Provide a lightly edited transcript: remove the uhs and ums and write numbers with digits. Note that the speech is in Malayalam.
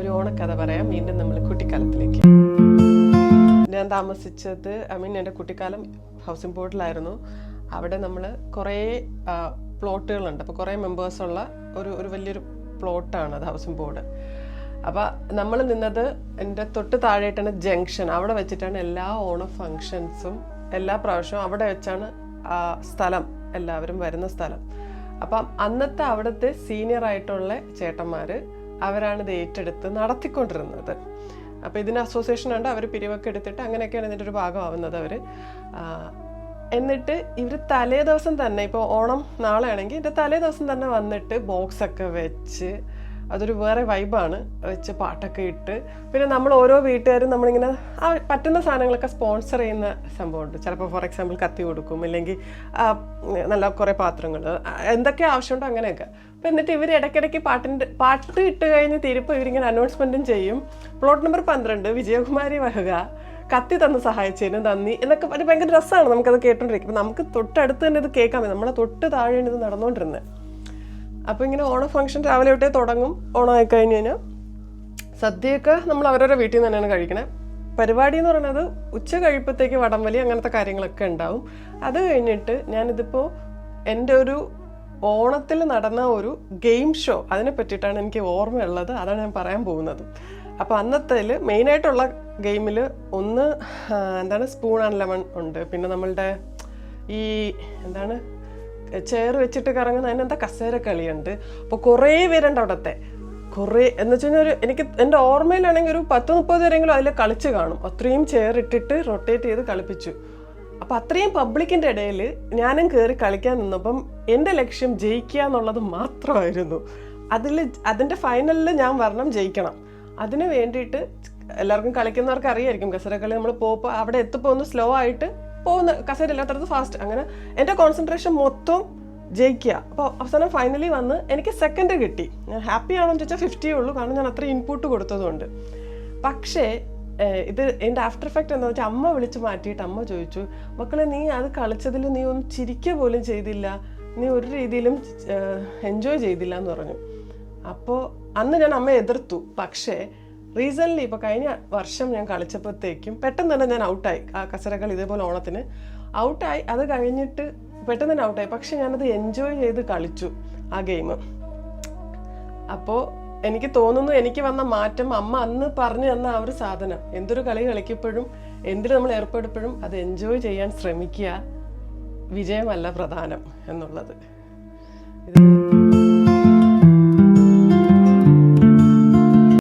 ഒരു ഓണക്കഥ പറയാം. വീണ്ടും നമ്മൾ കുട്ടിക്കാലത്തിലേക്ക്. ഞാൻ താമസിച്ചത് എൻ്റെ കുട്ടിക്കാലം ഹൗസിംഗ് ബോർഡിലായിരുന്നു. അവിടെ നമ്മൾ കുറേ പ്ലോട്ടുകളുണ്ട്. അപ്പോൾ കുറേ മെമ്പേഴ്സുള്ള ഒരു വലിയൊരു പ്ലോട്ടാണ് അത് ഹൗസിംഗ് ബോർഡ്. അപ്പോൾ നമ്മൾ നിന്നത് എൻ്റെ തൊട്ട് താഴെയായിട്ടാണ് ജംഗ്ഷൻ. അവിടെ വെച്ചിട്ടാണ് എല്ലാ ഓണം ഫങ്ഷൻസും എല്ലാ പ്രാവശ്യവും അവിടെ വെച്ചാണ് സ്ഥലം, എല്ലാവരും വരുന്ന സ്ഥലം. അപ്പം അന്നത്തെ അവിടുത്തെ സീനിയർ ആയിട്ടുള്ള ചേട്ടന്മാർ അവരാണ് ഇത് ഏറ്റെടുത്ത് നടത്തിക്കൊണ്ടിരുന്നത്. അപ്പോൾ ഇതിന് അസോസിയേഷൻ ഉണ്ട്, അവർ പിരിവൊക്കെ എടുത്തിട്ട് അങ്ങനെയൊക്കെയാണ് ഇതിൻ്റെ ഒരു ഭാഗമാവുന്നത് അവർ. എന്നിട്ട് ഇവർ തലേ ദിവസം തന്നെ, ഇപ്പോൾ ഓണം നാളെ ആണെങ്കിൽ ഇതിൻ്റെ തലേ ദിവസം തന്നെ വന്നിട്ട് ബോക്സൊക്കെ വെച്ച് അതൊരു വേറെ വൈബാണ്, വെച്ച് പാട്ടൊക്കെ ഇട്ട്. പിന്നെ നമ്മൾ ഓരോ വീട്ടുകാരും നമ്മളിങ്ങനെ പറ്റുന്ന സാധനങ്ങളൊക്കെ സ്പോൺസർ ചെയ്യുന്ന സംഭവമുണ്ട്. ചിലപ്പോൾ ഫോർ എക്സാമ്പിൾ കത്തി കൊടുക്കും, ഇല്ലെങ്കിൽ നല്ല കുറേ പാത്രങ്ങൾ, എന്തൊക്കെ ആവശ്യമുണ്ടോ അങ്ങനെയൊക്കെ. അപ്പോൾ എന്നിട്ട് ഇവർ ഇടയ്ക്കിടയ്ക്ക് പാട്ട് ഇട്ട് കഴിഞ്ഞ് തീരുമ്പോൾ ഇവരിങ്ങനെ അനൗൺസ്മെൻറ്റും ചെയ്യും. പ്ലോട്ട് നമ്പർ 12 വിജയകുമാരി വഹുക, കത്തി തന്ന് സഹായിച്ചതിന് നന്ദി എന്നൊക്കെ പറഞ്ഞ് ഭയങ്കര രസമാണ് നമുക്കത് കേട്ടോണ്ടിരിക്കും. അപ്പോൾ നമുക്ക് തൊട്ടടുത്ത് തന്നെ ഇത് കേൾക്കാൻ പറ്റും. നമ്മളെ തൊട്ട് താഴെയാണ് ഇത് നടന്നുകൊണ്ടിരുന്നത്. അപ്പോൾ ഇങ്ങനെ ഓണം ഫംഗ്ഷൻ രാവിലെ തൊട്ടേ തുടങ്ങും. ഓണമായി കഴിഞ്ഞ് കഴിഞ്ഞാൽ സദ്യയൊക്കെ നമ്മൾ അവരവരുടെ വീട്ടിൽ നിന്ന് തന്നെയാണ് കഴിക്കണേ. പരിപാടി എന്ന് പറയുന്നത് ഉച്ച കഴിയുമ്പോഴത്തേക്ക് വടംവലി അങ്ങനത്തെ കാര്യങ്ങളൊക്കെ ഉണ്ടാവും. അത് കഴിഞ്ഞിട്ട് ഞാനിതിപ്പോൾ എൻ്റെ ഒരു ഓണത്തിൽ നടന്ന ഒരു ഗെയിം ഷോ, അതിനെ പറ്റിയിട്ടാണ് എനിക്ക് ഓർമ്മയുള്ളത്. അതാണ് ഞാൻ പറയാൻ പോകുന്നത്. അപ്പോൾ അന്നത്തേൽ മെയിനായിട്ടുള്ള ഗെയിമിൽ ഒന്ന് സ്പൂൺ ആൻഡ് ലെമൺ ഉണ്ട്. പിന്നെ നമ്മളുടെ ഈ ചെയർ വെച്ചിട്ട് കറങ്ങുന്ന അതിനെന്താ കസേര കളിയുണ്ട്. അപ്പോൾ കുറേ പേരുണ്ട് അവിടത്തെ. കുറേ എന്ന് വെച്ച് കഴിഞ്ഞാൽ എനിക്ക് എൻ്റെ ഓർമ്മയിലാണെങ്കിൽ ഒരു 10-30 പേരെങ്കിലും അതിൽ കളിച്ച് കാണും. അത്രയും ചെയർ ഇട്ടിട്ട് റൊട്ടേറ്റ് ചെയ്ത് കളിപ്പിച്ചു. അപ്പോൾ അത്രയും പബ്ലിക്കിൻ്റെ ഇടയിൽ ഞാനും കയറി കളിക്കാൻ നിന്നപ്പം എൻ്റെ ലക്ഷ്യം ജയിക്കുക എന്നുള്ളത് മാത്രമായിരുന്നു. അതിൻ്റെ ഫൈനലിൽ ഞാൻ വരണം, ജയിക്കണം. അതിന് വേണ്ടിയിട്ട് എല്ലാവർക്കും കളിക്കുന്നവർക്ക് അറിയായിരിക്കും, കസേര കളി നമ്മൾ പോകുമ്പോൾ അവിടെ എത്തിപ്പോൾ ഒന്ന് സ്ലോ ആയിട്ട് പോകുന്ന, കസേര ഇല്ലാത്തടത്ത് ഫാസ്റ്റ്. അങ്ങനെ എൻ്റെ കോൺസെൻട്രേഷൻ മൊത്തം ജയിക്കുക. അപ്പോൾ അവസാനം ഫൈനലി വന്ന് എനിക്ക് സെക്കൻഡ് കിട്ടി. ഞാൻ ഹാപ്പി ആണെന്ന് ചോദിച്ചാൽ 50 ഉള്ളൂ, കാരണം ഞാൻ അത്ര ഇൻപുട്ട് കൊടുത്തതുകൊണ്ട്. പക്ഷേ ഇത് എൻ്റെ ആഫ്റ്റർ എഫക്റ്റ് എന്താണെന്ന് വെച്ചാൽ അമ്മ വിളിച്ച് മാറ്റിയിട്ട് അമ്മ ചോദിച്ചു, മക്കളെ നീ അത് കളിച്ചതിൽ നീ ഒന്ന് ചിരിക്കുക പോലും ചെയ്തില്ല, നീ ഒരു രീതിയിലും എൻജോയ് ചെയ്തില്ല എന്ന് പറഞ്ഞു. അപ്പോൾ അന്ന് ഞാൻ അമ്മയെ എതിർത്തു. പക്ഷേ റീസൺലി ഇപ്പോൾ കഴിഞ്ഞ വർഷം ഞാൻ കളിച്ചപ്പോഴത്തേക്കും പെട്ടെന്ന് തന്നെ ഞാൻ ഔട്ടായി. ആ കസരകളി ഇതേപോലെ ഓണത്തിന് ഔട്ടായി. അത് കഴിഞ്ഞിട്ട് പെട്ടെന്ന് തന്നെ ഔട്ടായി. പക്ഷെ ഞാനത് എൻജോയ് ചെയ്ത് കളിച്ചു ആ ഗെയിം. അപ്പോൾ എനിക്ക് തോന്നുന്നു എനിക്ക് വന്ന മാറ്റം അമ്മ അന്ന് പറഞ്ഞു തന്ന ആ ഒരു സാധനം, എന്തൊരു കളി കളിക്കുമ്പോഴും എന്തിന് നമ്മൾ ഏർപ്പെടുമ്പോഴും അത് എൻജോയ് ചെയ്യാൻ ശ്രമിക്കുക, വിജയമല്ല പ്രധാനം എന്നുള്ളത്. ഇത്